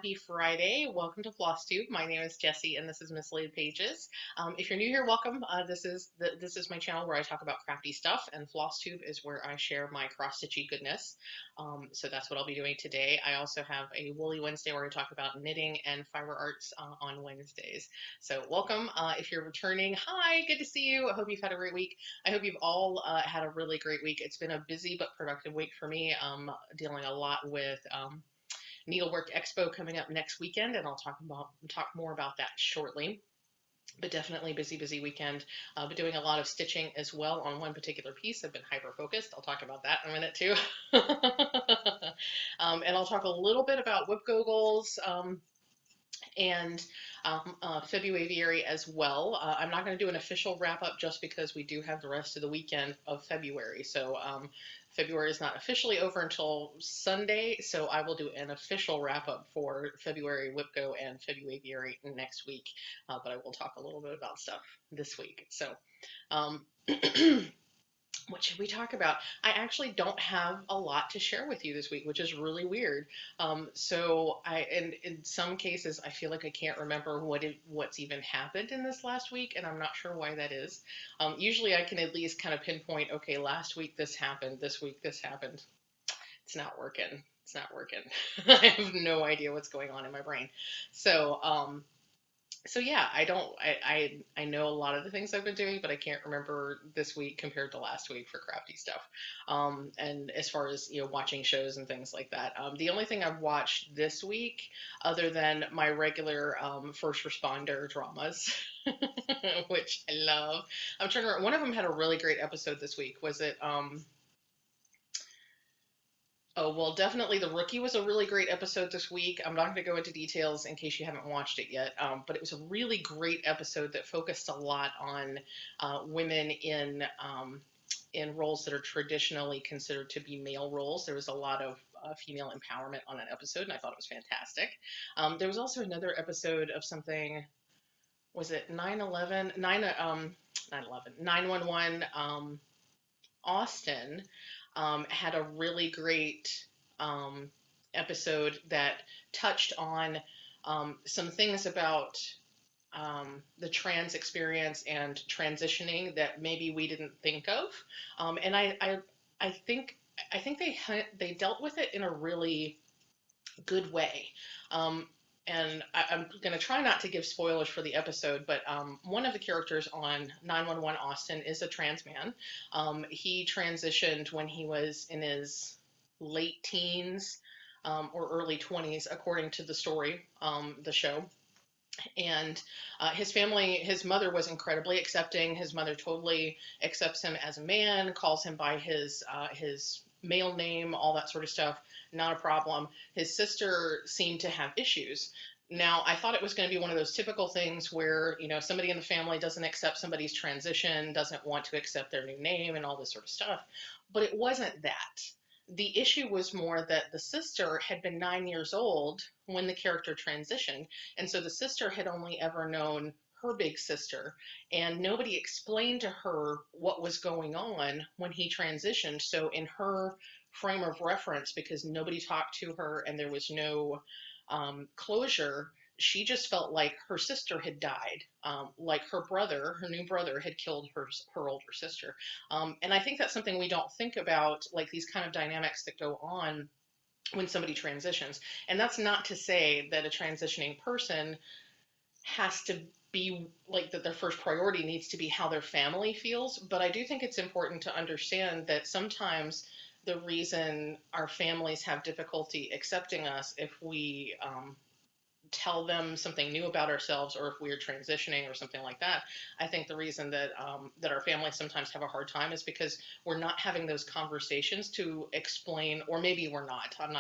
Happy Friday. Welcome to Flosstube. My name is Jessie and this is mislaidpages. If you're new here, welcome. This is my channel where I talk about crafty stuff, and Flosstube is where I share my cross-stitchy goodness. So that's what I'll be doing today. I also have a Woolly Wednesday where I talk about knitting and fiber arts on Wednesdays. So welcome. If you're returning, hi, good to see you. I hope you've had a great week. I hope you've all had a really great week. It's been a busy but productive week for me. Dealing a lot with Needlework Expo coming up next weekend, and I'll talk more about that shortly. But definitely busy weekend. But doing a lot of stitching as well on one particular piece. I've been hyper focused. I'll talk about that in a minute too. And I'll talk a little bit about whip goggles and Februaviary as well. I'm not going to do an official wrap up just because we do have the rest of the weekend of February. So February is not officially over until Sunday, so I will do an official wrap up for February WhipGo and Februaviary next week. But I will talk a little bit about stuff this week. So um, what should we talk about? I actually don't have a lot to share with you this week, which is really weird. And in some cases, I feel like I can't remember what's even happened in this last week, and I'm not sure why that is. Usually I can at least kind of pinpoint, okay, last week this happened, this week this happened. It's not working. It's not working. I have no idea what's going on in my brain. So yeah, I know a lot of the things I've been doing, but I can't remember this week compared to last week for crafty stuff. And as far as watching shows and things like that, the only thing I've watched this week, other than my regular first responder dramas, which I love. I'm trying to remember. One of them had a really great episode this week. Was it? Oh, well, definitely The Rookie was a really great episode this week. I'm not going to go into details in case you haven't watched it yet, but it was a really great episode that focused a lot on women in roles that are traditionally considered to be male roles. There was a lot of female empowerment on that episode, and I thought it was fantastic. There was also another episode of something, was it 9/11? 9/11, 911 Austin had a really great episode that touched on some things about the trans experience and transitioning that maybe we didn't think of, and I think they dealt with it in a really good way. And I'm going to try not to give spoilers for the episode, but one of the characters on 911 Austin is a trans man. He transitioned when he was in his late teens or early 20s, according to the story, the show. And his mother was incredibly accepting. His mother totally accepts him as a man, calls him by his male name, all that sort of stuff. Not a problem. His sister seemed to have issues. Now, I thought it was going to be one of those typical things where, somebody in the family doesn't accept somebody's transition, doesn't want to accept their new name and all this sort of stuff. But it wasn't that. The issue was more that the sister had been 9 years old when the character transitioned. And so the sister had only ever known her big sister, and nobody explained to her what was going on when he transitioned. So in her frame of reference, because nobody talked to her and there was no closure, she just felt like her sister had died, like her new brother had killed her older sister. And I think that's something we don't think about, like these kind of dynamics that go on when somebody transitions. And that's not to say that a transitioning person has to be like that their first priority needs to be how their family feels, but I do think it's important to understand that sometimes the reason our families have difficulty accepting us if we tell them something new about ourselves, or if we're transitioning or something like that. I think the reason that that our families sometimes have a hard time is because we're not having those conversations to explain, or maybe we're not. I'm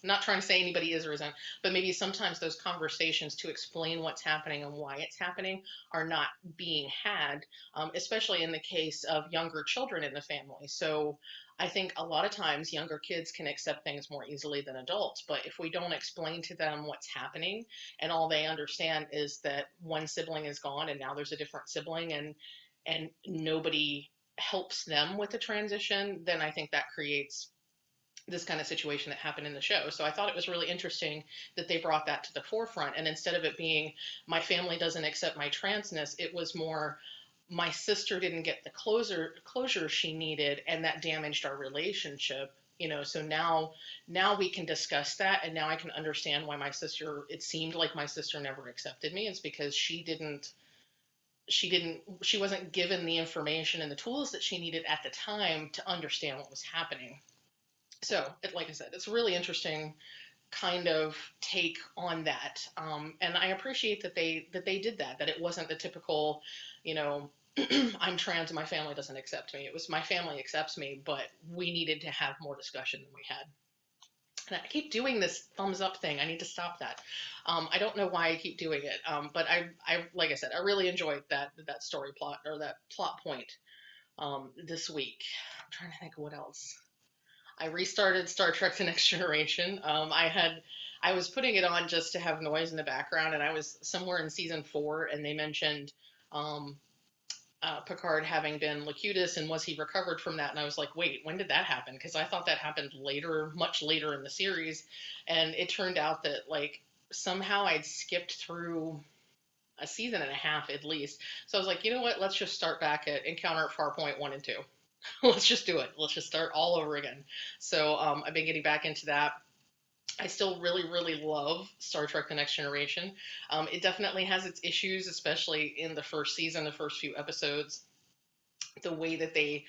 not trying to say anybody is or isn't, but maybe sometimes those conversations to explain what's happening and why it's happening are not being had, especially in the case of younger children in the family. So I think a lot of times younger kids can accept things more easily than adults, but if we don't explain to them what's happening and all they understand is that one sibling is gone and now there's a different sibling, and nobody helps them with the transition, then I think that creates this kind of situation that happened in the show. So I thought it was really interesting that they brought that to the forefront. And instead of it being my family doesn't accept my transness, it was more my sister didn't get the closure she needed, and that damaged our relationship. So now we can discuss that, and now I can understand why it seemed like my sister never accepted me. It's because she wasn't given the information and the tools that she needed at the time to understand what was happening. So, like I said, it's a really interesting kind of take on that, and I appreciate that they did that. That it wasn't the typical, you know, I'm trans and my family doesn't accept me. It was my family accepts me, but we needed to have more discussion than we had. And I keep doing this thumbs up thing. I need to stop that. I don't know why I keep doing it, but like I said, I really enjoyed that story plot or that plot point this week. I'm trying to think of what else. I restarted Star Trek: The Next Generation. I was putting it on just to have noise in the background, and I was somewhere in season 4, and they mentioned um, Picard having been Locutus, and was he recovered from that? And I was like, wait, when did that happen? Because I thought that happened later, much later in the series, and it turned out that like somehow I'd skipped through a season and a half at least. So I was like, you know what? Let's just start back at Encounter at Farpoint 1 and 2. Let's just do it. Let's just start all over again. So I've been getting back into that. I still really, really love Star Trek: The Next Generation. It definitely has its issues, especially in the first season, the first few episodes. The way that they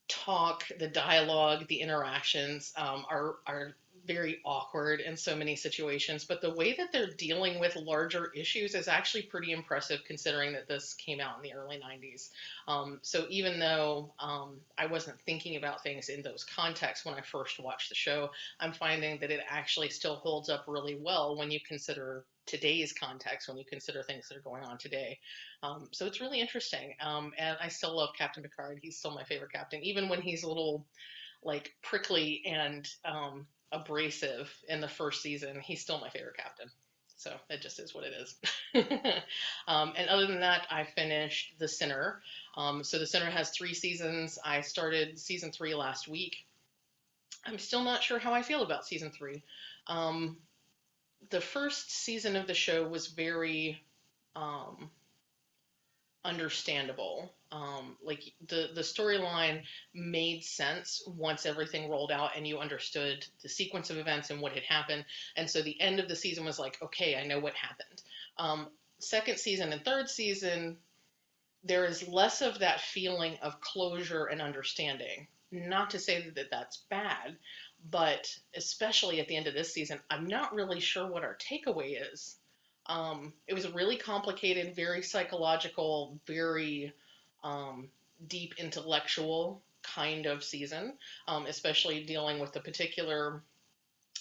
talk, the dialogue, the interactions are very awkward in so many situations. But the way that they're dealing with larger issues is actually pretty impressive, considering that this came out in the early 90s. So even though I wasn't thinking about things in those contexts when I first watched the show, I'm finding that it actually still holds up really well when you consider today's context, when you consider things that are going on today. So it's really interesting. And I still love Captain Picard. He's still my favorite captain, even when he's a little like prickly and abrasive in the first season. He's still my favorite captain. So it just is what it is. And other than that, I finished The Sinner. So The Sinner has 3 seasons. I started season 3 last week. I'm still not sure how I feel about season 3. The first season of the show was very um, understandable. Like the storyline made sense once everything rolled out and you understood the sequence of events and what had happened. And so the end of the season was like, okay, I know what happened. Second season and third season, there is less of that feeling of closure and understanding. Not to say that that's bad, but especially at the end of this season, I'm not really sure what our takeaway is. It was a really complicated, very psychological, very um, deep intellectual kind of season, especially dealing with the particular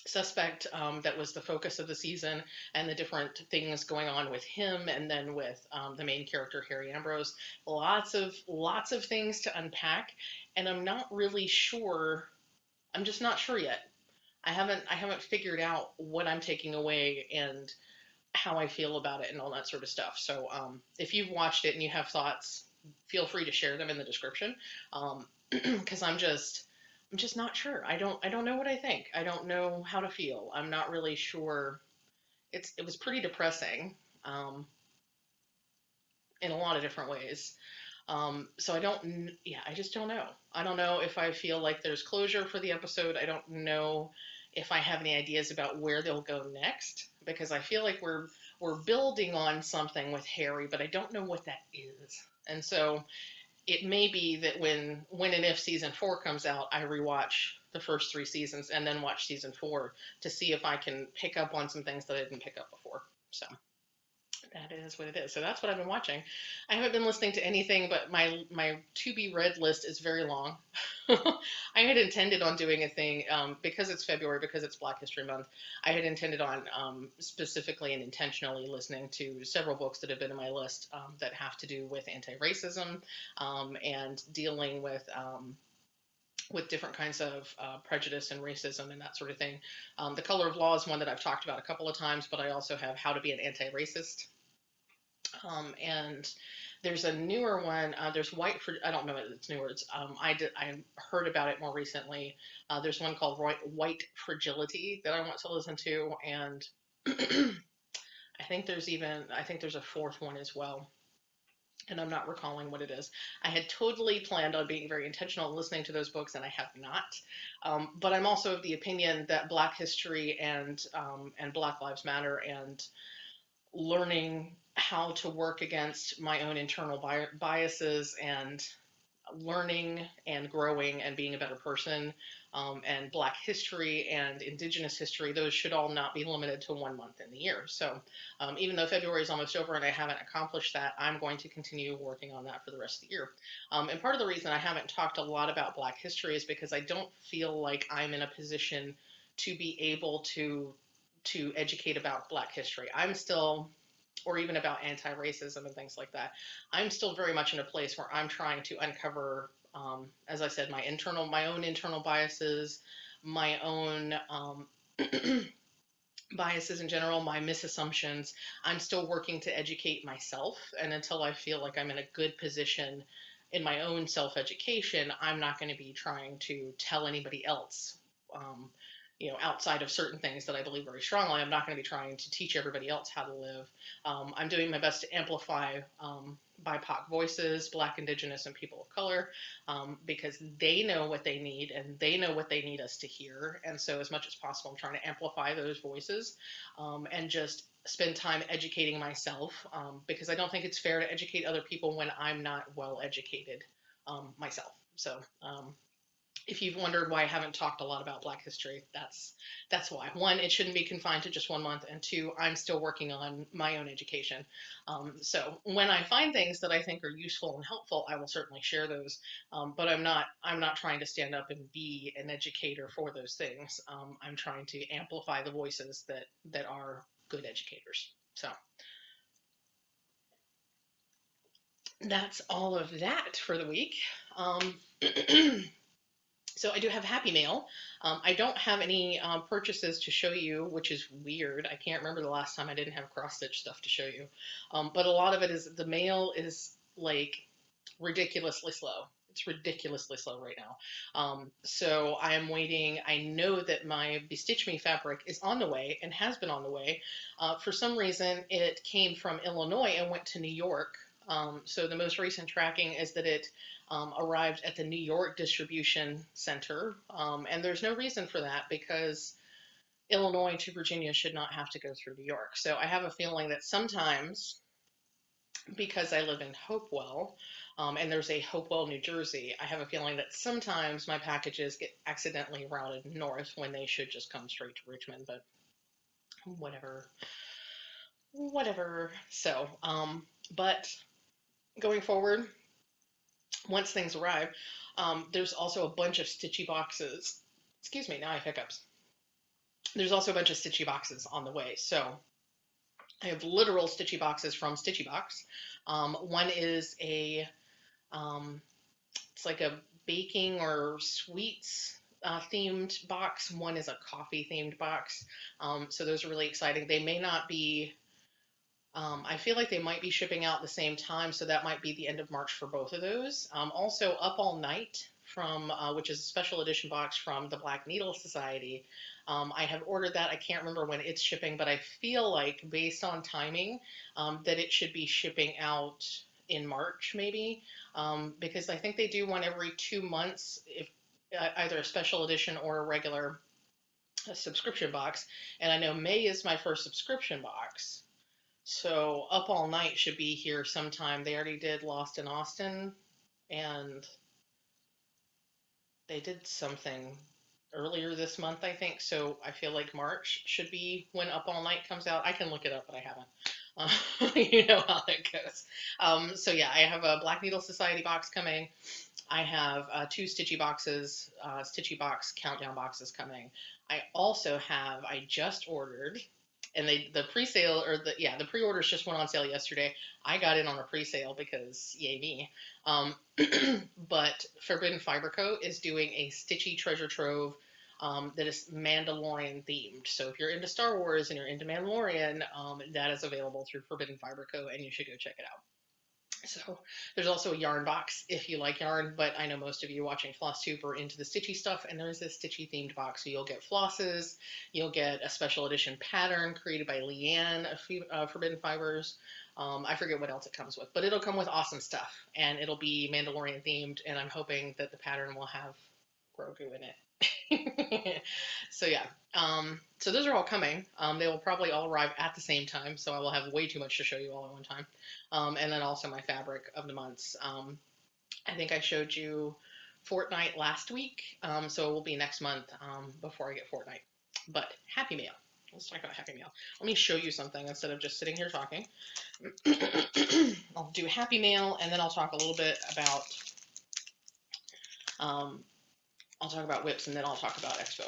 suspect that was the focus of the season and the different things going on with him and then with the main character Harry Ambrose. Lots of things to unpack, and I'm not really sure. I'm just not sure yet. I haven't figured out what I'm taking away and how I feel about it and all that sort of stuff. So if you've watched it and you have thoughts, feel free to share them in the description. Because I'm just not sure. I don't know what I think. I don't know how to feel. I'm not really sure. It was pretty depressing in a lot of different ways. So I just don't know. I don't know if I feel like there's closure for the episode. I don't know if I have any ideas about where they'll go next, because I feel like we're building on something with Harry, but I don't know what that is. And so it may be that when and if season 4 comes out, I rewatch the first 3 seasons and then watch season 4 to see if I can pick up on some things that I didn't pick up before. So that is what it is. So that's what I've been watching. I haven't been listening to anything, but my to be read list is very long. I had intended on doing a thing because it's February, because it's Black History Month. I had intended on specifically and intentionally listening to several books that have been in my list that have to do with anti-racism and dealing with different kinds of prejudice and racism and that sort of thing. The Color of Law is one that I've talked about a couple of times, but I also have How to Be an Anti-Racist. And there's a newer one. There's white. I don't know if it's newer. I heard about it more recently. There's one called White Fragility that I want to listen to, and I think there's a fourth one as well, and I'm not recalling what it is. I had totally planned on being very intentional in listening to those books, and I have not. But I'm also of the opinion that Black history and Black Lives Matter and learning how to work against my own internal biases and learning and growing and being a better person, and Black history and Indigenous history, those should all not be limited to 1 month in the year. So even though February is almost over and I haven't accomplished that, I'm going to continue working on that for the rest of the year. And part of the reason I haven't talked a lot about Black history is because I don't feel like I'm in a position to be able to educate about Black history. I'm still, or even about anti-racism and things like that. I'm still very much in a place where I'm trying to uncover, as I said, my own internal biases, my own biases in general, my misassumptions. I'm still working to educate myself, and until I feel like I'm in a good position in my own self-education, I'm not going to be trying to tell anybody else. Outside of certain things that I believe very strongly, I'm not going to be trying to teach everybody else how to live. I'm doing my best to amplify BIPOC voices, Black, Indigenous, and people of color, because they know what they need and they know what they need us to hear. And so as much as possible, I'm trying to amplify those voices, and just spend time educating myself, because I don't think it's fair to educate other people when I'm not well educated myself. So if you've wondered why I haven't talked a lot about Black history, that's why. One, it shouldn't be confined to just 1 month, and two, I'm still working on my own education. So when I find things that I think are useful and helpful, I will certainly share those. But I'm not trying to stand up and be an educator for those things. I'm trying to amplify the voices that are good educators. So that's all of that for the week. So I do have Happy Mail. I don't have any purchases to show you, which is weird. I can't remember the last time I didn't have cross-stitch stuff to show you. But a lot of it is, the mail is like ridiculously slow. It's ridiculously slow right now. So I am waiting. I know that my Bestitch Me fabric is on the way and has been on the way. For some reason, it came from Illinois and went to New York. So the most recent tracking is that it arrived at the New York distribution center, and there's no reason for that because Illinois to Virginia should not have to go through New York. So I have a feeling that sometimes, because I live in Hopewell, and there's a Hopewell, New Jersey, I have a feeling that sometimes my packages get accidentally routed north when they should just come straight to Richmond, but whatever. So, but going forward, once things arrive, there's also a bunch of stitchy boxes. Excuse me, now I have hiccups. There's also a bunch of stitchy boxes on the way. So I have literal stitchy boxes from Stitchy Box. One is it's like a baking or sweets themed box. One is a coffee themed box. So those are really exciting. They may not be, I feel like they might be shipping out at the same time, so that might be the end of March for both of those. Also, Up All Night, from which is a special edition box from the Black Needle Society. I have ordered that. I can't remember when it's shipping, but I feel like, based on timing, that it should be shipping out in March, maybe, because I think they do one every 2 months, if either a special edition or a regular subscription box. And I know May is my first subscription box. So Up All Night should be here sometime. They already did Lost in Austin, and they did something earlier this month, I think. So I feel like March should be when Up All Night comes out. I can look it up, but I haven't. You know how that goes. So yeah, I have a Black Needle Society box coming. I have 2 Stitchy boxes, Stitchy Box countdown boxes coming. I also have, I just ordered, and the pre-sale, or the pre-orders just went on sale yesterday. I got in on a pre-sale because yay me. But Forbidden Fiber Co. is doing a Stitchy Treasure Trove that is Mandalorian themed. So if you're into Star Wars and you're into Mandalorian, that is available through Forbidden Fiber Co. and you should go check it out. So there's also a yarn box if you like yarn, but I know most of you watching Flosstube are into the stitchy stuff, and there's this stitchy themed box. So you'll get flosses, you'll get a special edition pattern created by Leanne of Forbidden Fibers. I forget what else it comes with, but it'll come with awesome stuff, and it'll be Mandalorian themed, and I'm hoping that the pattern will have Grogu in it. So yeah, so those are all coming. They will probably all arrive at the same time, so I will have way too much to show you all at one time. And then also my fabric of the months. I think I showed you Fortnite last week, so it will be next month before I get Fortnite. But Happy Mail. Let's talk about Happy Mail. Let me show you something instead of just sitting here talking. I'll do Happy Mail, and then I'll talk a little bit about whips, and then I'll talk about Expo.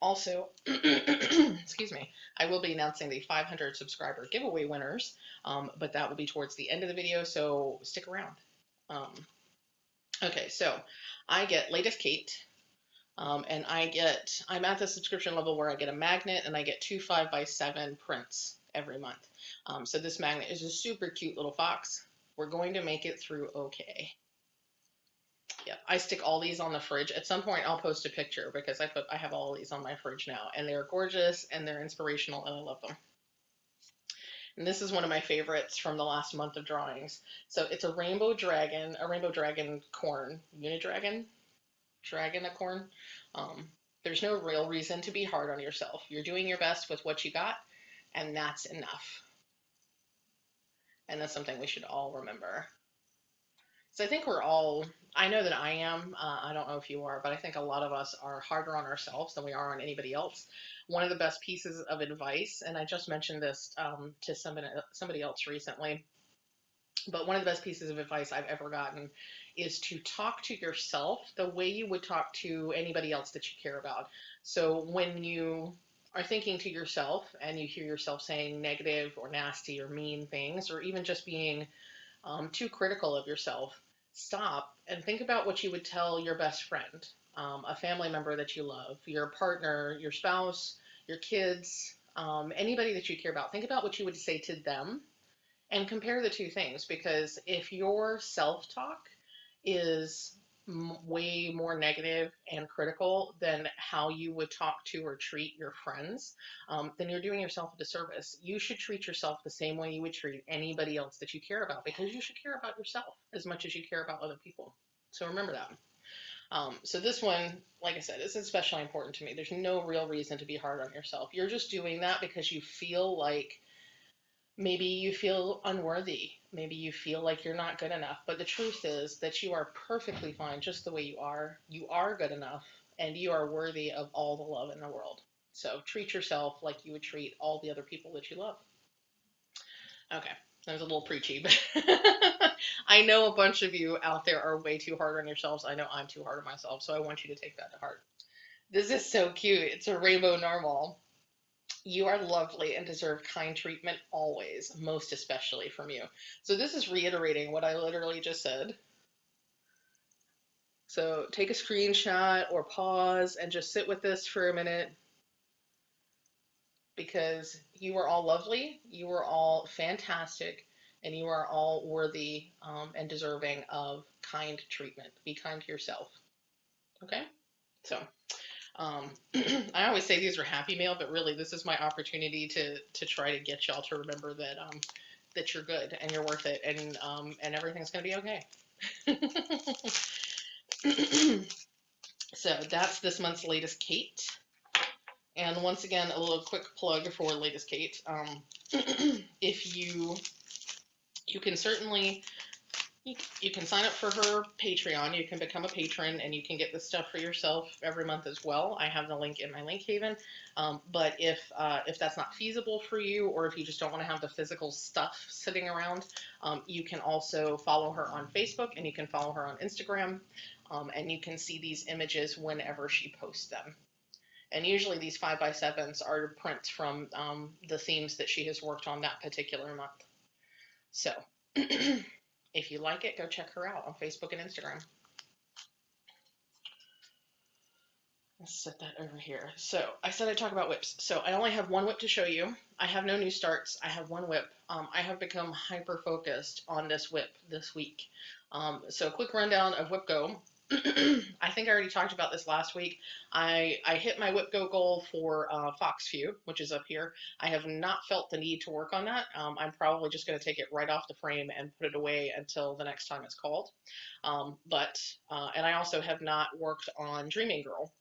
Also, excuse me, I will be announcing the 500 subscriber giveaway winners, but that will be towards the end of the video, so stick around. Okay, so I get Latest Kate, and I'm at the subscription level where I get a magnet, and I get 2 5x7 prints every month. So this magnet is a super cute little fox. We're going to make it through okay. Yeah, I stick all these on the fridge. At some point, I'll post a picture because I have all these on my fridge now, and they're gorgeous and they're inspirational, and I love them. And this is one of my favorites from the last month of drawings. So it's a rainbow dragon corn, unidragon, dragonicorn. There's no real reason to be hard on yourself. You're doing your best with what you got, and that's enough. And that's something we should all remember. So I think I know that I am, I don't know if you are, but I think a lot of us are harder on ourselves than we are on anybody else. One of the best pieces of advice, and I just mentioned this to somebody else recently, but one of the best pieces of advice I've ever gotten is to talk to yourself the way you would talk to anybody else that you care about. So when you are thinking to yourself and you hear yourself saying negative or nasty or mean things, or even just being too critical of yourself, stop and think about what you would tell your best friend, a family member that you love, your partner, your spouse, your kids, anybody that you care about. Think about what you would say to them and compare the two things, because if your self-talk is way more negative and critical than how you would talk to or treat your friends, then you're doing yourself a disservice. You should treat yourself the same way you would treat anybody else that you care about, because you should care about yourself as much as you care about other people. So remember that. So this one, like I said, is especially important to me. There's no real reason to be hard on yourself. You're just doing that because you feel like maybe you feel unworthy. Maybe you feel like you're not good enough. But the truth is that you are perfectly fine just the way you are. You are good enough, and you are worthy of all the love in the world. So treat yourself like you would treat all the other people that you love. Okay, that was a little preachy, but I know a bunch of you out there are way too hard on yourselves. I know I'm too hard on myself, so I want you to take that to heart. This is so cute. It's a rainbow narwhal. You are lovely and deserve kind treatment always, most especially from you. So this is reiterating what I literally just said. So take a screenshot or pause and just sit with this for a minute, because you are all lovely, you are all fantastic, and you are all worthy and deserving of kind treatment. Be kind to yourself. Okay? So I always say these are happy mail, but really this is my opportunity to try to get y'all to remember that that you're good and you're worth it, and everything's gonna be okay. So that's this month's Latest Kate. And once again, a little quick plug for Latest Kate. If you can certainly you can sign up for her Patreon. You can become a patron, and you can get this stuff for yourself every month as well. I have the link in my link haven. But if that's not feasible for you, or if you just don't want to have the physical stuff sitting around, you can also follow her on Facebook, and you can follow her on Instagram, and you can see these images whenever she posts them. And usually these 5x7s are prints from the themes that she has worked on that particular month. So if you like it, go check her out on Facebook and Instagram. Let's set that over here. So I said I'd talk about whips. So I only have one whip to show you. I have no new starts. I have one whip. I have become hyper focused on this whip this week. So a quick rundown of Whip Go. I think I already talked about this last week. I hit my Whip Go goal for Fox View, which is up here. I have not felt the need to work on that. I'm probably just going to take it right off the frame and put it away until the next time it's called. And I also have not worked on Dreaming Girl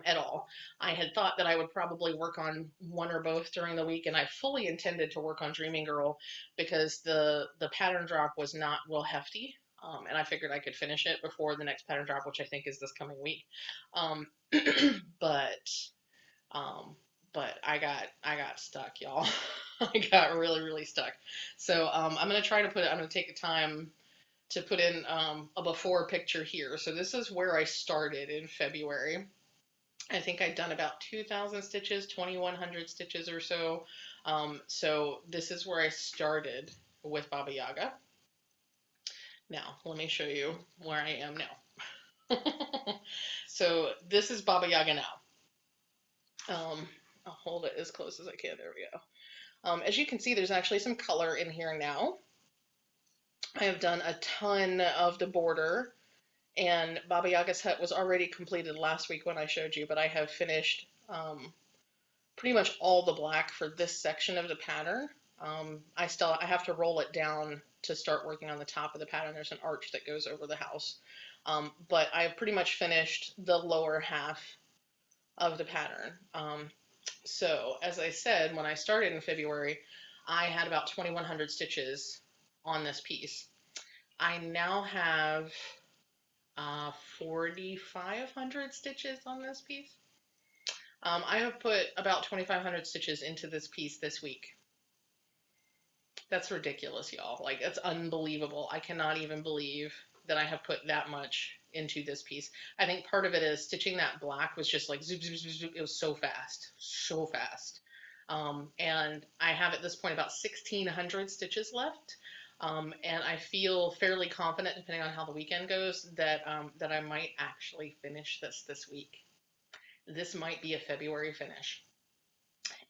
at all. I had thought that I would probably work on one or both during the week, and I fully intended to work on Dreaming Girl because the pattern drop was not real hefty, and I figured I could finish it before the next pattern drop, which I think is this coming week. Um, but but I got stuck, y'all. I got really stuck. So I'm gonna try to put it. I'm gonna take the time to put in a before picture here. So this is where I started in February. I think I'd done about 2,000 stitches, 2,100 stitches or so. So this is where I started with Baba Yaga. Now, let me show you where I am now. So this is Baba Yaga now. I'll hold it as close as I can. There we go. As you can see, there's actually some color in here now. I have done a ton of the border. And Baba Yaga's hut was already completed last week when I showed you, but I have finished pretty much all the black for this section of the pattern. I have to roll it down to start working on the top of the pattern. There's an arch that goes over the house. But I have pretty much finished the lower half of the pattern. So as I said, when I started in February, I had about 2,100 stitches on this piece. I now have 4,500 stitches on this piece. I have put about 2,500 stitches into this piece this week. That's ridiculous, y'all. Like, that's unbelievable. I cannot even believe that I have put that much into this piece. I think part of it is stitching that black was just like zoop, zoop, zoop, zoop. It was so fast, so fast. And I have at this point about 1,600 stitches left. And I feel fairly confident, depending on how the weekend goes, that that I might actually finish this week. This might be a February finish.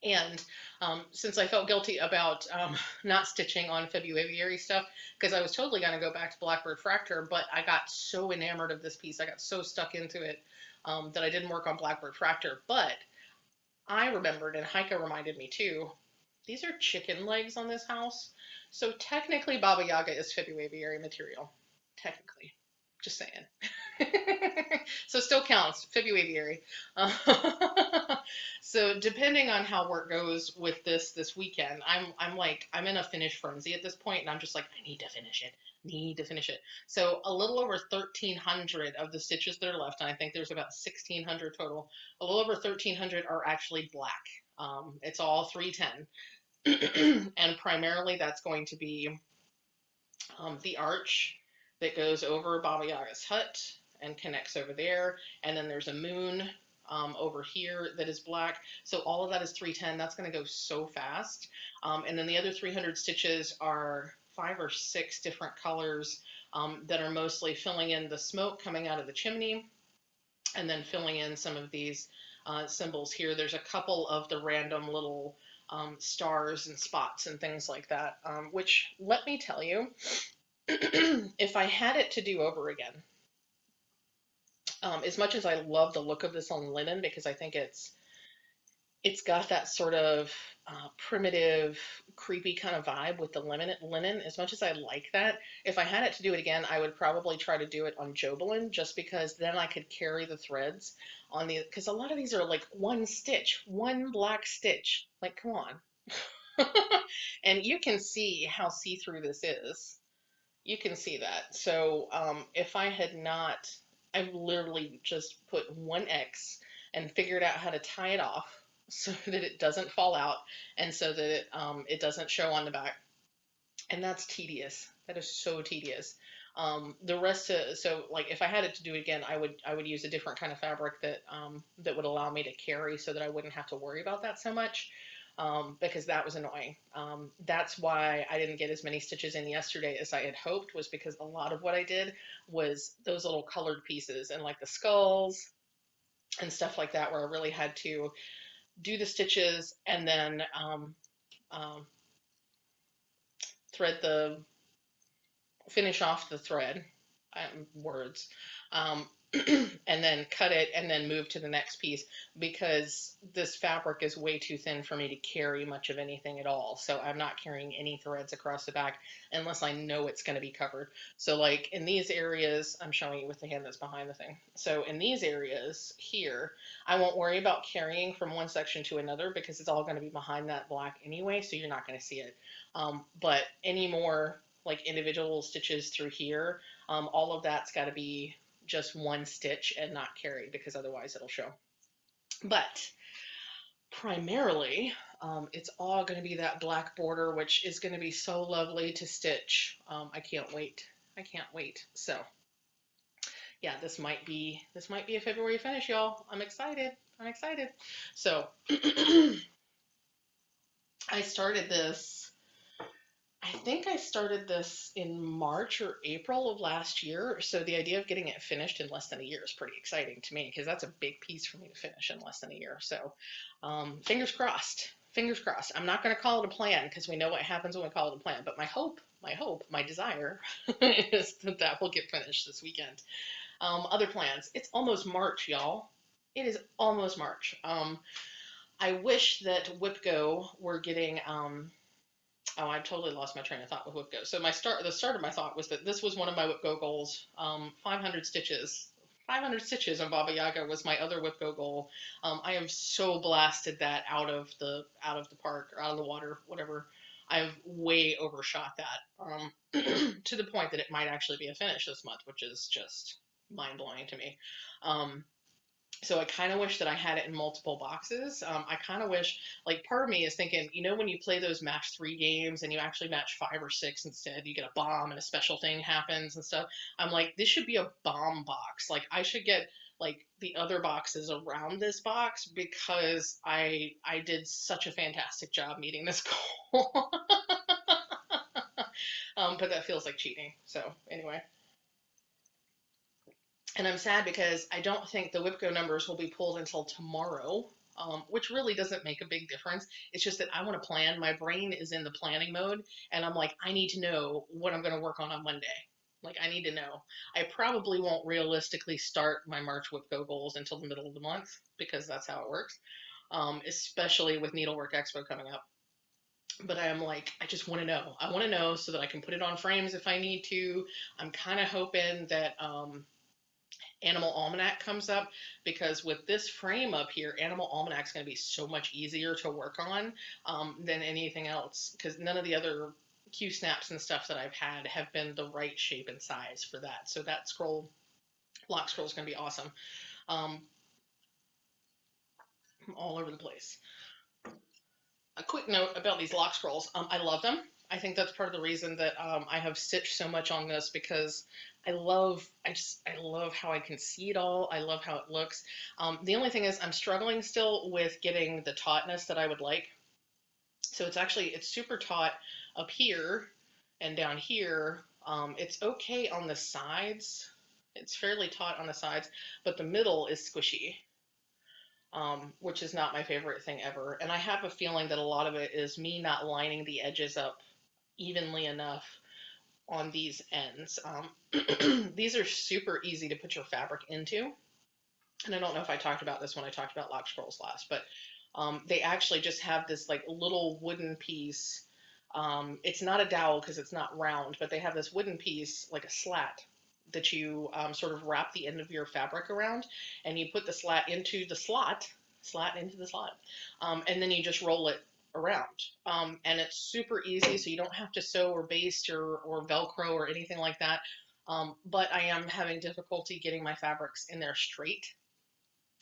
And since I felt guilty about not stitching on Februaviary stuff, because I was totally going to go back to Blackbird Fractor, but I got so enamored of this piece, I got so stuck into it that I didn't work on Blackbird Fractor. But I remembered, and Heike reminded me too, these are chicken legs on this house. So technically Baba Yaga is Februaviary material. Technically. Just saying. So still counts, Februaviary. So depending on how work goes with this weekend, I'm in a finish frenzy at this point, and I'm just like, I need to finish it. So a little over 1,300 of the stitches that are left, and I think there's about 1,600 total. A little over 1,300 are actually black. It's all 310. And primarily that's going to be the arch that goes over Baba Yaga's hut and connects over there. And then there's a moon over here that is black. So all of that is 310. That's going to go so fast. And then the other 300 stitches are 5 or 6 different colors that are mostly filling in the smoke coming out of the chimney and then filling in some of these symbols here. There's a couple of the random little stars and spots and things like that, which, let me tell you, if I had it to do over again, as much as I love the look of this on linen, because I think it's got that sort of primitive, creepy kind of vibe with the linen, as much as I like that, if I had it to do it again, I would probably try to do it on Jobelin, just because then I could carry the threads on the, because a lot of these are like one stitch, one black stitch, like, come on. And you can see how see-through this is. You can see that. So if I had not, I've literally just put one X and figured out how to tie it off so that it doesn't fall out and so that it doesn't show on the back. And that's tedious. That is so tedious. The rest of, so like if I had it to do it again, I would use a different kind of fabric that that would allow me to carry so that I wouldn't have to worry about that so much. Because that was annoying. That's why I didn't get as many stitches in yesterday as I had hoped, was because a lot of what I did was those little colored pieces and like the skulls and stuff like that, where I really had to do the stitches and then um, thread the finish off the thread, words, um, and then cut it and then move to the next piece, because this fabric is way too thin for me to carry much of anything at all. So I'm not carrying any threads across the back unless I know it's going to be covered. So like in these areas, I'm showing you with the hand that's behind the thing. So in these areas here, I won't worry about carrying from one section to another because it's all going to be behind that black anyway, so you're not going to see it. But any more like individual stitches through here, all of that's got to be just one stitch and not carried, because otherwise it'll show. But primarily, it's all going to be that black border, which is going to be so lovely to stitch. I can't wait. I can't wait. So yeah, this might be a February finish, y'all. I'm excited. I'm excited. So I started this. I think I started this in March or April of last year. So the idea of getting it finished in less than a year is pretty exciting to me, because that's a big piece for me to finish in less than a year. So fingers crossed. Fingers crossed. I'm not going to call it a plan, because we know what happens when we call it a plan. But my hope, my desire is that that will get finished this weekend. Other plans. It's almost March, y'all. It is almost March. I wish that WhipGo were getting oh, I totally lost my train of thought with WhipGo. So the start of my thought was that this was one of my WhipGo goals. 500 stitches. 500 stitches on Baba Yaga was my other WhipGo goal. I have so blasted that out of the park, or out of the water, whatever. I've way overshot that, to the point that it might actually be a finish this month, which is just mind blowing to me. So I kind of wish that I had it in multiple boxes. I kind of wish, like, part of me is thinking, when you play those match 3 games and you actually match 5 or 6 instead, you get a bomb and a special thing happens and stuff. I'm like, this should be a bomb box. Like, I should get like the other boxes around this box, because I did such a fantastic job meeting this goal. But that feels like cheating. So anyway. And I'm sad because I don't think the WhipGo numbers will be pulled until tomorrow, which really doesn't make a big difference. It's just that I want to plan. My brain is in the planning mode, and I'm like, I need to know what I'm going to work on Monday. Like, I need to know. I probably won't realistically start my March WhipGo goals until the middle of the month, because that's how it works, especially with Needlework Expo coming up. But I am like, I just want to know. I want to know so that I can put it on frames if I need to. I'm kind of hoping that Animal Almanac comes up, because with this frame up here, Animal Almanac is going to be so much easier to work on than anything else, because none of the other Q snaps and stuff that I've had have been the right shape and size for that. So that lock scroll is going to be awesome. All over the place. A quick note about these lock scrolls. I love them. I think that's part of the reason that I have stitched so much on this, because I love how I can see it all. I love how it looks. The only thing is I'm struggling still with getting the tautness that I would like. So it's super taut up here and down here. It's okay on the sides. It's fairly taut on the sides, but the middle is squishy. Which is not my favorite thing ever. And I have a feeling that a lot of it is me not lining the edges up evenly enough on these ends. These are super easy to put your fabric into. And I don't know if I talked about this when I talked about lock scrolls last, but they actually just have this like little wooden piece. It's not a dowel because it's not round, but they have this wooden piece, like a slat, that you sort of wrap the end of your fabric around, and you put the slat into the slot, and then you just roll it around. And it's super easy, so you don't have to sew or baste or Velcro or anything like that. But I am having difficulty getting my fabrics in there straight,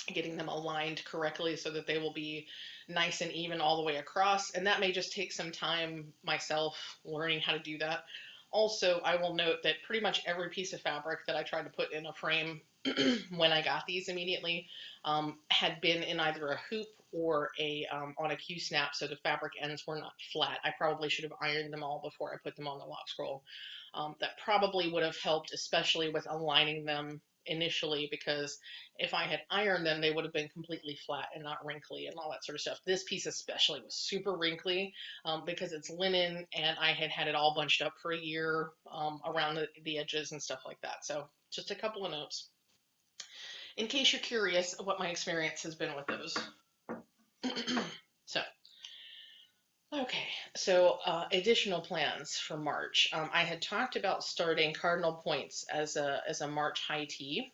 getting them aligned correctly so that they will be nice and even all the way across. And that may just take some time myself learning how to do that. Also, I will note that pretty much every piece of fabric that I tried to put in a frame when I got these immediately had been in either a hoop or on a Q-snap, so the fabric ends were not flat. I probably should have ironed them all before I put them on the lock scroll. That probably would have helped, especially with aligning them initially, because if I had ironed them, they would have been completely flat and not wrinkly and all that sort of stuff. This piece especially was super wrinkly because it's linen, and I had had it all bunched up for a year around the edges and stuff like that. So just a couple of notes in case you're curious what my experience has been with those. So, okay, so additional plans for March. I had talked about starting cardinal points as a March high tea,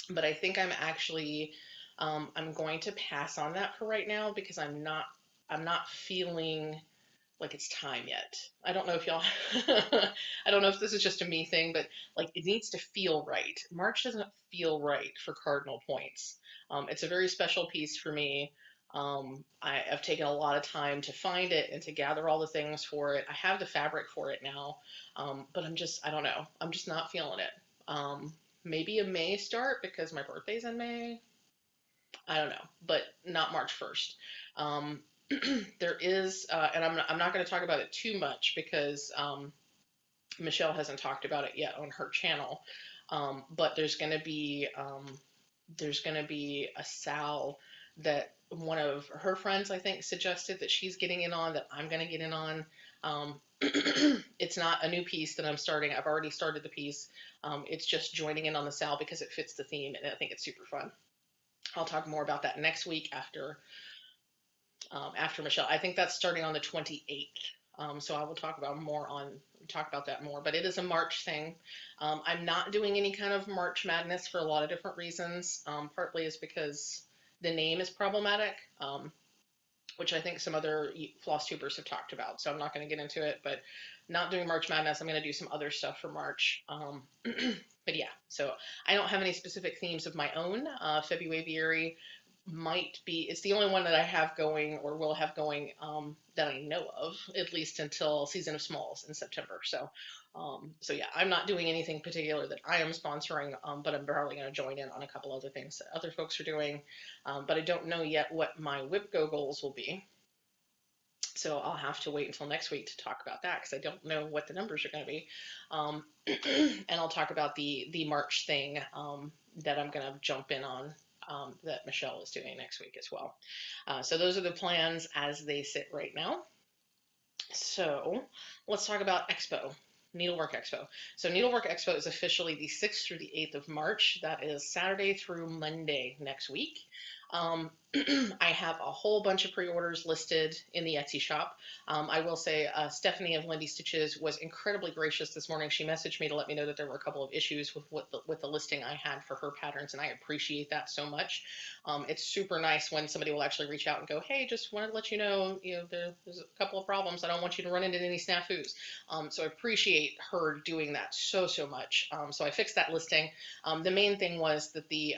but I think I'm actually I'm going to pass on that for right now because I'm not feeling like it's time yet. I don't know if y'all I don't know if this is just a me thing, but like it needs to feel right. March doesn't feel right for cardinal points. It's a very special piece for me. I've taken a lot of time to find it and to gather all the things for it. I have the fabric for it now, but I don't know. I'm just not feeling it. Maybe a May start because my birthday's in May. I don't know, but not March 1st. There is, and I'm not going to talk about it too much because Michelle hasn't talked about it yet on her channel. But there's going to be a sal that one of her friends, I think, suggested that she's getting in on, that I'm going to get in on. It's not a new piece that I'm starting. I've already started the piece. It's just joining in on the sal because it fits the theme, and I think it's super fun. I'll talk more about that next week after Michelle. I think that's starting on the 28th. So I will talk about that more, but it is a March thing. I'm not doing any kind of March Madness for a lot of different reasons. Partly is because the name is problematic, which I think some other Flosstubers have talked about. So I'm not going to get into it, but not doing March Madness. I'm going to do some other stuff for March. But yeah, so I don't have any specific themes of my own. Februaviary it's the only one that I have going or will have going that I know of, at least until Season of Smalls in September. So yeah, I'm not doing anything particular that I am sponsoring, but I'm probably going to join in on a couple other things that other folks are doing. But I don't know yet what my WIPGO goals will be. So I'll have to wait until next week to talk about that because I don't know what the numbers are going to be. And I'll talk about the March thing that I'm going to jump in on. That Michelle is doing next week as well. So those are the plans as they sit right now. So let's talk about Expo, Needlework Expo. So Needlework Expo is officially the 6th through the 8th of March. That is Saturday through Monday next week. I have a whole bunch of pre-orders listed in the Etsy shop. I will say Stephanie of Lindy Stitches was incredibly gracious this morning. She messaged me to let me know that there were a couple of issues with the listing I had for her patterns, and I appreciate that so much. It's super nice when somebody will actually reach out and go, hey, just wanted to let you know, there's a couple of problems. I don't want you to run into any snafus. So I appreciate her doing that so much. So I fixed that listing. The main thing was that the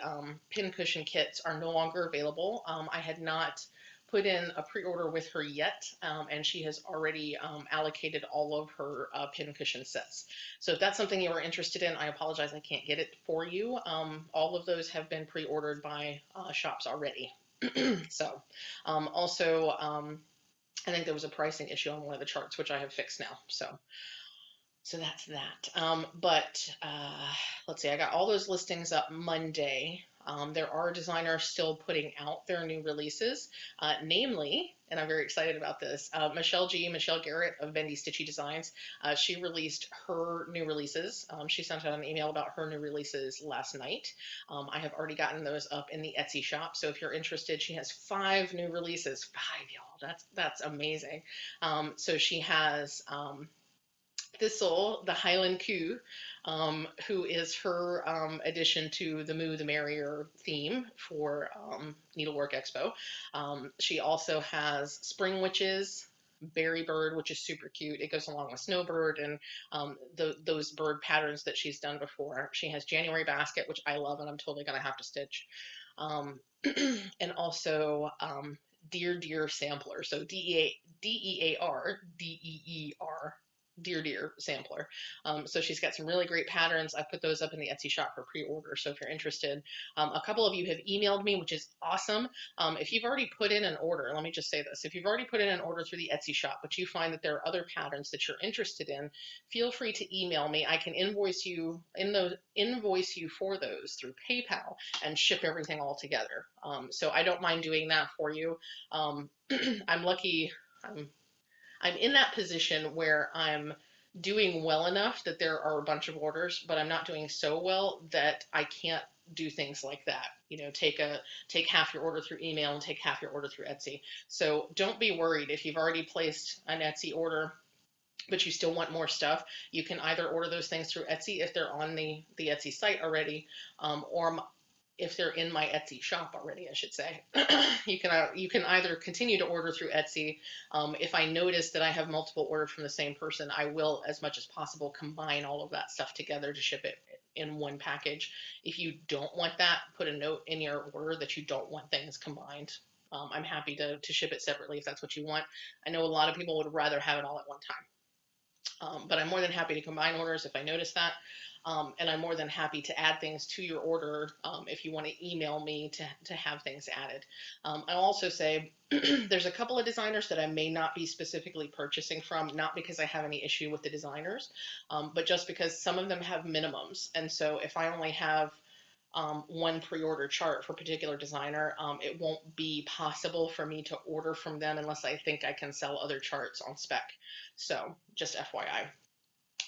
pincushion kits are no longer available. I had not put in a pre-order with her yet, and she has already allocated all of her pincushion sets. So if that's something you are interested in, I apologize, I can't get it for you. All of those have been pre-ordered by shops already. So also, I think there was a pricing issue on one of the charts, which I have fixed now. So that's that. But let's see, I got all those listings up Monday. There are designers still putting out their new releases, namely, and I'm very excited about this, Michelle Garrett of Bendy Stitchy Designs. She released her new releases. She sent out an email about her new releases last night. I have already gotten those up in the Etsy shop. So if you're interested, she has 5 new releases. 5, y'all. That's amazing. So she has Thistle, the Highland Q, who is her addition to the Moo the Merrier theme for Needlework Expo. She also has Spring Witches, Berry Bird, which is super cute. It goes along with Snowbird and those bird patterns that she's done before. She has January Basket, which I love and I'm totally going to have to stitch. And also Deer Sampler, so Deer, Deeer, dear sampler. So she's got some really great patterns. I put those up in the Etsy shop for pre-order. So if you're interested, a couple of you have emailed me, which is awesome. If you've already put in an order, let me just say this. If you've already put in an order through the Etsy shop, but you find that there are other patterns that you're interested in, feel free to email me. I can invoice you for those through PayPal and ship everything all together. So I don't mind doing that for you. I'm lucky. I'm in that position where I'm doing well enough that there are a bunch of orders, but I'm not doing so well that I can't do things like that. You know, take half your order through email and take half your order through Etsy. So don't be worried if you've already placed an Etsy order, but you still want more stuff. You can either order those things through Etsy if they're on the Etsy site already, or if they're in my Etsy shop already, I should say. You can either continue to order through Etsy. If I notice that I have multiple orders from the same person, I will, as much as possible, combine all of that stuff together to ship it in one package. If you don't want that, put a note in your order that you don't want things combined. I'm happy to ship it separately if that's what you want. I know a lot of people would rather have it all at one time. But I'm more than happy to combine orders if I notice that. And I'm more than happy to add things to your order if you want to email me to have things added. I'll also say there's a couple of designers that I may not be specifically purchasing from, not because I have any issue with the designers, but just because some of them have minimums. And so if I only have one pre-order chart for a particular designer, it won't be possible for me to order from them unless I think I can sell other charts on spec. So just FYI.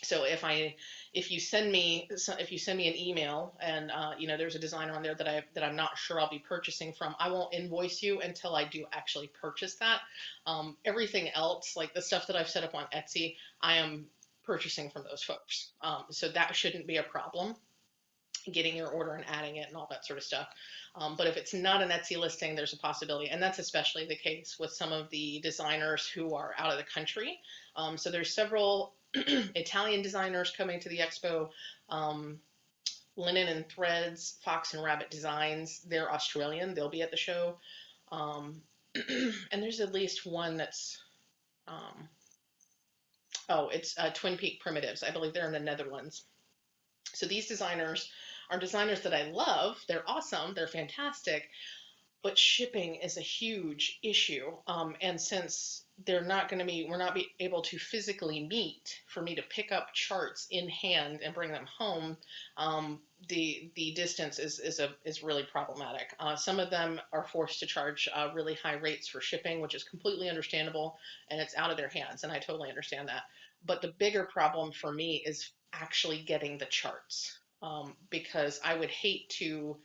So if you send me an email and there's a designer on there that I'm not sure I'll be purchasing from, I won't invoice you until I do actually purchase that. Everything else, like the stuff that I've set up on Etsy, I am purchasing from those folks. So that shouldn't be a problem, getting your order and adding it and all that sort of stuff. But if it's not an Etsy listing, there's a possibility, and that's especially the case with some of the designers who are out of the country. So there's several Italian designers coming to the Expo. Linen and Threads, Fox and Rabbit Designs, they're Australian, they'll be at the show. And there's at least one that's, it's Twin Peak Primitives. I believe they're in the Netherlands. So these designers are designers that I love. They're awesome, they're fantastic, but shipping is a huge issue. And since we're not able to physically meet for me to pick up charts in hand and bring them home, the distance is really problematic. Some of them are forced to charge really high rates for shipping, which is completely understandable, and it's out of their hands, and I totally understand that. But the bigger problem for me is actually getting the charts, because I would hate to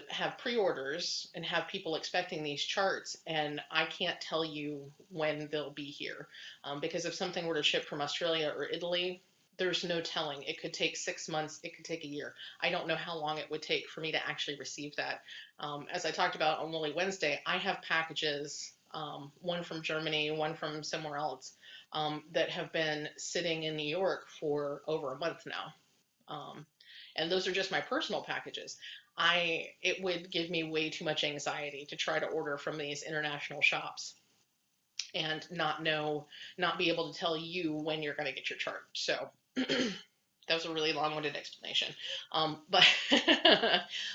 have pre-orders and have people expecting these charts, and I can't tell you when they'll be here. Because if something were to ship from Australia or Italy, there's no telling. It could take 6 months, it could take a year. I don't know how long it would take for me to actually receive that. As I talked about on Woolly Wednesday, I have packages, one from Germany, one from somewhere else, that have been sitting in New York for over a month now. And those are just my personal packages. It would give me way too much anxiety to try to order from these international shops and not be able to tell you when you're going to get your chart. So that was a really long-winded explanation. But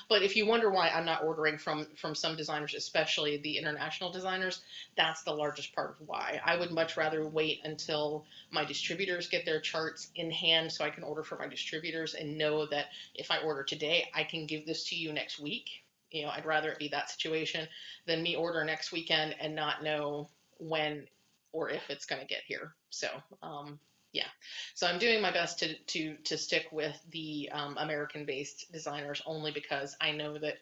but if you wonder why I'm not ordering from some designers, especially the international designers, that's the largest part of why. I would much rather wait until my distributors get their charts in hand so I can order from my distributors and know that if I order today, I can give this to you next week. You know, I'd rather it be that situation than me order next weekend and not know when or if it's going to get here. So yeah, so I'm doing my best to stick with the American-based designers, only because I know that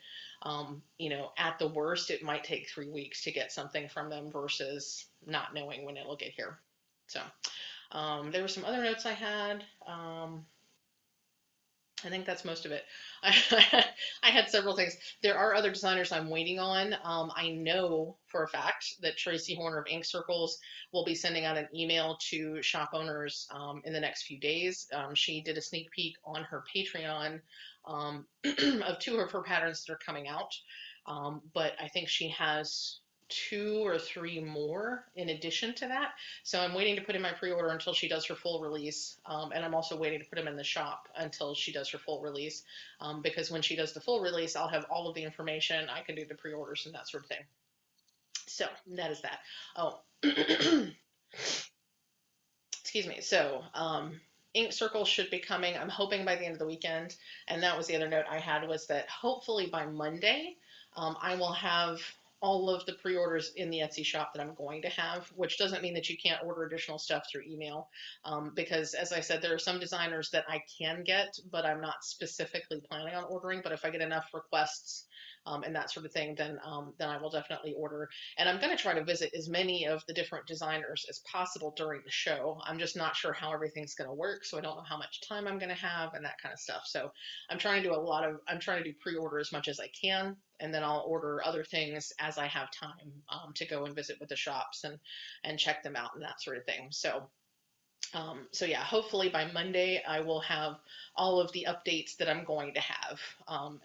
at the worst it might take 3 weeks to get something from them versus not knowing when it'll get here. So there were some other notes I had. I think that's most of it. I had several things. There are other designers I'm waiting on. I know for a fact that Tracy Horner of Ink Circles will be sending out an email to shop owners in the next few days. She did a sneak peek on her Patreon of 2 of her patterns that are coming out. But I think she has 2 or 3 more in addition to that. So I'm waiting to put in my pre-order until she does her full release. And I'm also waiting to put them in the shop until she does her full release. Because when she does the full release, I'll have all of the information. I can do the pre-orders and that sort of thing. So that is that. Oh, excuse me. So, ink circles should be coming, I'm hoping, by the end of the weekend. And that was the other note I had, was that hopefully by Monday, I will have all of the pre-orders in the Etsy shop that I'm going to have, which doesn't mean that you can't order additional stuff through email. Because as I said, there are some designers that I can get, but I'm not specifically planning on ordering. But if I get enough requests and that sort of thing, then I will definitely order. And I'm going to try to visit as many of the different designers as possible during the show. I'm just not sure how everything's going to work, so I don't know how much time I'm going to have and that kind of stuff. So I'm trying to do pre-order as much as I can, and then I'll order other things as I have time to go and visit with the shops and check them out and that sort of thing. So yeah, hopefully by Monday I will have all of the updates that I'm going to have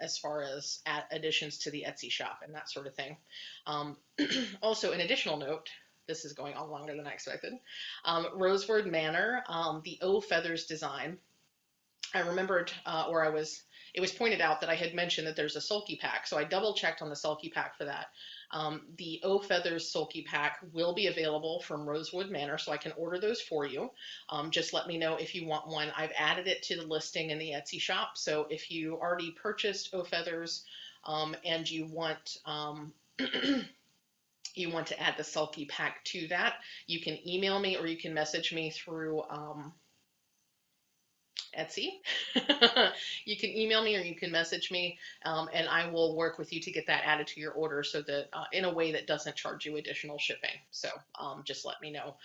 as far as additions to the Etsy shop and that sort of thing. Also, an additional note, this is going on longer than I expected. Rosewood Manor, the O Feathers design. I remembered, it was pointed out that I had mentioned that there's a sulky pack, so I double checked on the sulky pack for that. The O Feathers sulky pack will be available from Rosewood Manor, so I can order those for you. Just let me know if you want one. I've added it to the listing in the Etsy shop, so if you already purchased O Feathers and you want you want to add the sulky pack to that, you can email me or you can message me through Etsy. You can email me or you can message me, and I will work with you to get that added to your order, so that in a way that doesn't charge you additional shipping. So just let me know,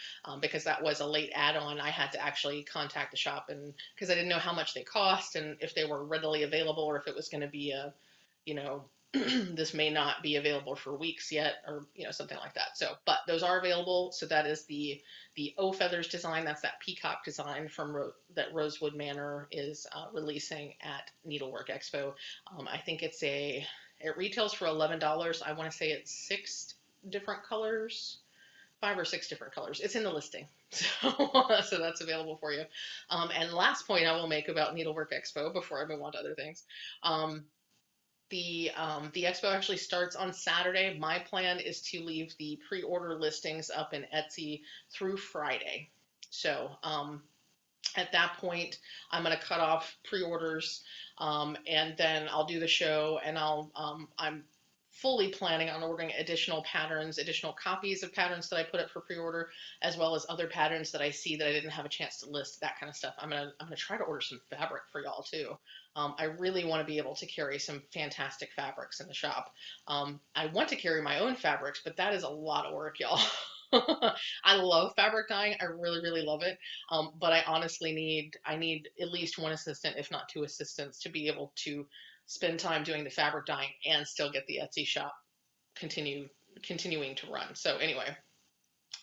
because that was a late add-on. I had to actually contact the shop, and because I didn't know how much they cost and if they were readily available, or if it was going to be a, this may not be available for weeks yet, or something like that. So, but those are available. So that is the O Feathers design. That's that peacock design from that Rosewood Manor is releasing at Needlework Expo. I think it retails for $11. I want to say it's 6 different colors, 5 or 6 different colors. It's in the listing. So that's available for you. And last point I will make about Needlework Expo before I move on to other things. The expo actually starts on Saturday. My plan is to leave the pre-order listings up in Etsy through Friday. So at that point, I'm going to cut off pre-orders, and then I'll do the show, and I'm fully planning on ordering additional patterns, additional copies of patterns that I put up for pre-order, as well as other patterns that I see that I didn't have a chance to list, that kind of stuff. I'm gonna try to order some fabric for y'all too. I really want to be able to carry some fantastic fabrics in the shop. I want to carry my own fabrics, but that is a lot of work, y'all. I love fabric dyeing. I really, really love it. But I honestly need at least one assistant, if not 2 assistants, to be able to spend time doing the fabric dyeing and still get the Etsy shop continuing to run. So anyway,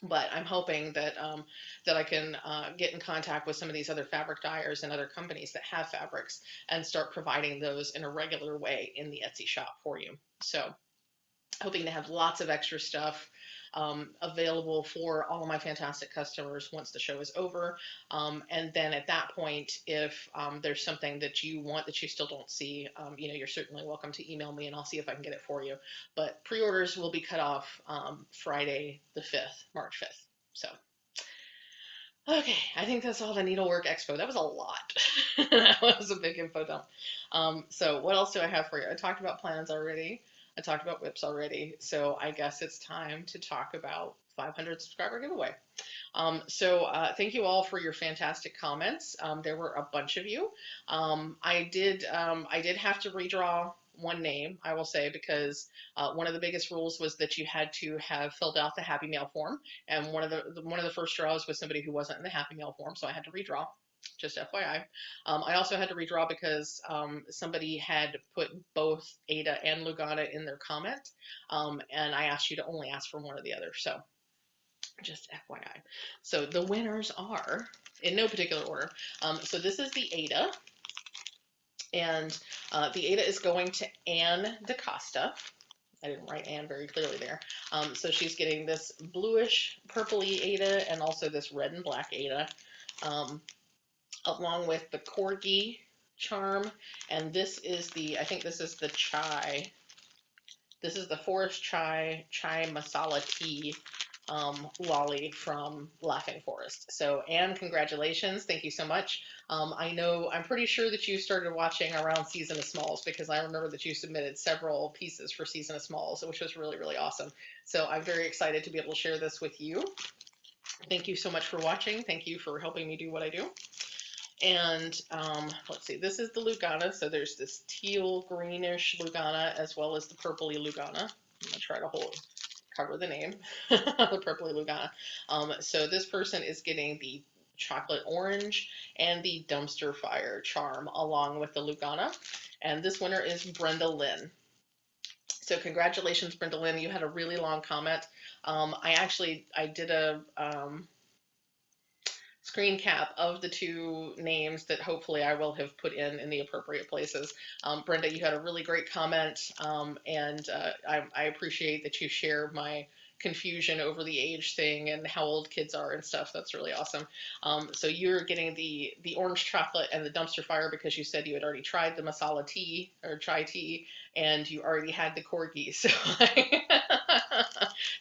but I'm hoping that that I can get in contact with some of these other fabric dyers and other companies that have fabrics and start providing those in a regular way in the Etsy shop for you. So hoping to have lots of extra stuff available for all of my fantastic customers once the show is over. And then at that point, if there's something that you want that you still don't see, you're certainly welcome to email me and I'll see if I can get it for you. But pre-orders will be cut off Friday the 5th, March 5th. So, okay, I think that's all the Needlework Expo. That was a lot. That was a big info dump. So what else do I have for you? I talked about plans already. I talked about whips already, so I guess it's time to talk about 500 subscriber giveaway. So thank you all for your fantastic comments. There were a bunch of you. I did have to redraw one name, I will say, because one of the biggest rules was that you had to have filled out the Happy Mail form, and one of the first draws was somebody who wasn't in the Happy Mail form, so I had to redraw. Just FYI. I also had to redraw because somebody had put both Ada and Lugana in their comment, and I asked you to only ask for one or the other, so just FYI. So the winners are, in no particular order, so this is the Ada, and the Ada is going to Anne DaCosta. I didn't write Anne very clearly there. So she's getting this bluish purpley Ada and also this red and black Ada, along with the corgi charm. And this is I think this is the chai. This is the forest chai masala tea lolly from Laughing Forest. So Anne, congratulations. Thank you so much. I'm pretty sure that you started watching around Season of Smalls because I remember that you submitted several pieces for Season of Smalls, which was really, really awesome. So I'm very excited to be able to share this with you. Thank you so much for watching. Thank you for helping me do what I do. And let's see, this is the Lugana. So there's this teal greenish Lugana as well as the purpley Lugana. I'm gonna try to cover the name, the purpley Lugana. So this person is getting the chocolate orange and the dumpster fire charm along with the Lugana. And this winner is Brenda Lynn. So congratulations, Brenda Lynn. You had a really long comment. I did a screen cap of the two names that hopefully I will have put in the appropriate places. Brenda, you had a really great comment, and I appreciate that you share my confusion over the age thing and how old kids are and stuff. That's really awesome. So you're getting the orange chocolate and the dumpster fire because you said you had already tried the masala tea or chai tea and you already had the corgi. So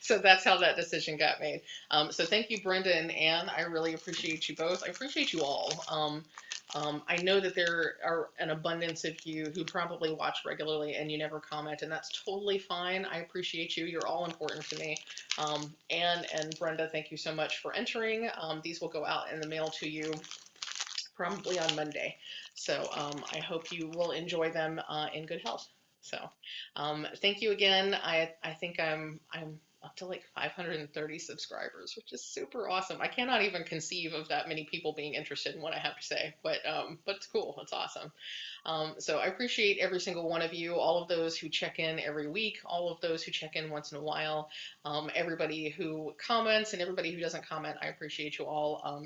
so that's how that decision got made. So thank you, Brenda and Anne. I really appreciate you both. I appreciate you all. I know that there are an abundance of you who probably watch regularly and you never comment, and that's totally fine. I appreciate you. You're all important to me. Anne and Brenda, thank you so much for entering. These will go out in the mail to you probably on Monday. So I hope you will enjoy them in good health. So thank you again. I think I'm up to like 530 subscribers, which is super awesome. I cannot even conceive of that many people being interested in what I have to say, but it's cool. It's awesome. So I appreciate every single one of you, all of those who check in every week, all of those who check in once in a while, everybody who comments and everybody who doesn't comment. I appreciate you all.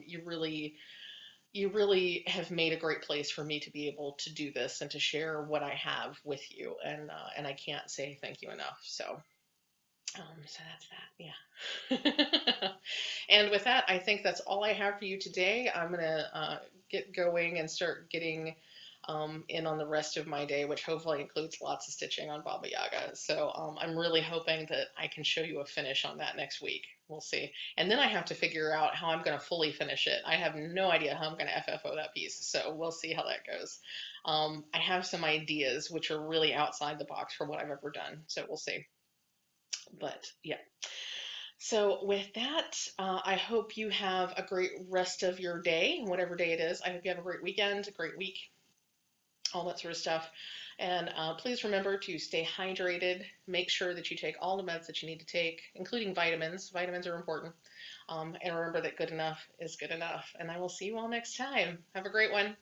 You really have made a great place for me to be able to do this and to share what I have with you, and I can't say thank you enough. So that's that, yeah. And with that, I think that's all I have for you today. I'm gonna get going and start getting in on the rest of my day, which hopefully includes lots of stitching on Baba Yaga. So I'm really hoping that I can show you a finish on that next week. We'll see. And then I have to figure out how I'm going to fully finish it. I have no idea how I'm going to FFO that piece, so we'll see how that goes. I have some ideas which are really outside the box for what I've ever done, so we'll see. But yeah. So with that, I hope you have a great rest of your day, whatever day it is. I hope you have a great weekend, a great week, all that sort of stuff. And please remember to stay hydrated. Make sure that you take all the meds that you need to take, including vitamins. Vitamins are important. And remember that good enough is good enough. And I will see you all next time. Have a great one.